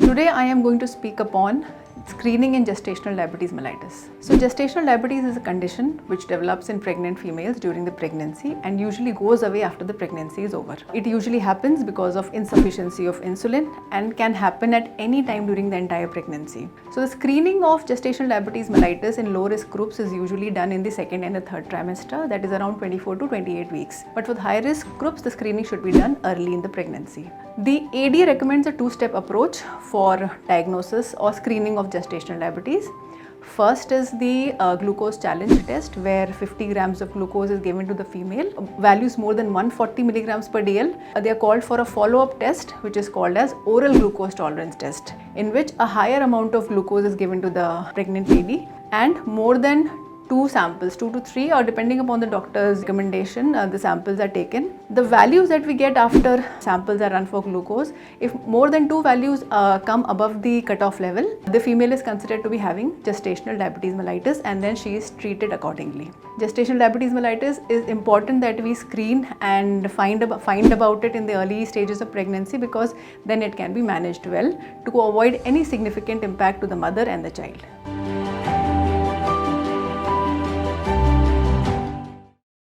Today I am going to speak upon screening in gestational diabetes mellitus. So gestational diabetes is a condition which develops in pregnant females during the pregnancy and usually goes away after the pregnancy is over. It usually happens because of insufficiency of insulin and can happen at any time during the entire pregnancy. So the screening of gestational diabetes mellitus in low risk groups is usually done in the second and the third trimester, that is around 24 to 28 weeks. But for the high risk groups, the screening should be done early in the pregnancy. The AD recommends a two-step approach for diagnosis or screening of gestational diabetes. First is the glucose challenge test, where 50 grams of glucose is given to the female, values more than 140 milligrams per dl. They are called for a follow-up test which is called as oral glucose tolerance test, in which a higher amount of glucose is given to the pregnant lady and more than 2 samples, 2 to 3, or depending upon the doctor's recommendation, the samples are taken. The values that we get after samples are run for glucose, if more than 2 values come above the cutoff level, the female is considered to be having gestational diabetes mellitus, and then she is treated accordingly. Gestational diabetes mellitus is important that we screen and find about it in the early stages of pregnancy, because then it can be managed well to avoid any significant impact to the mother and the child.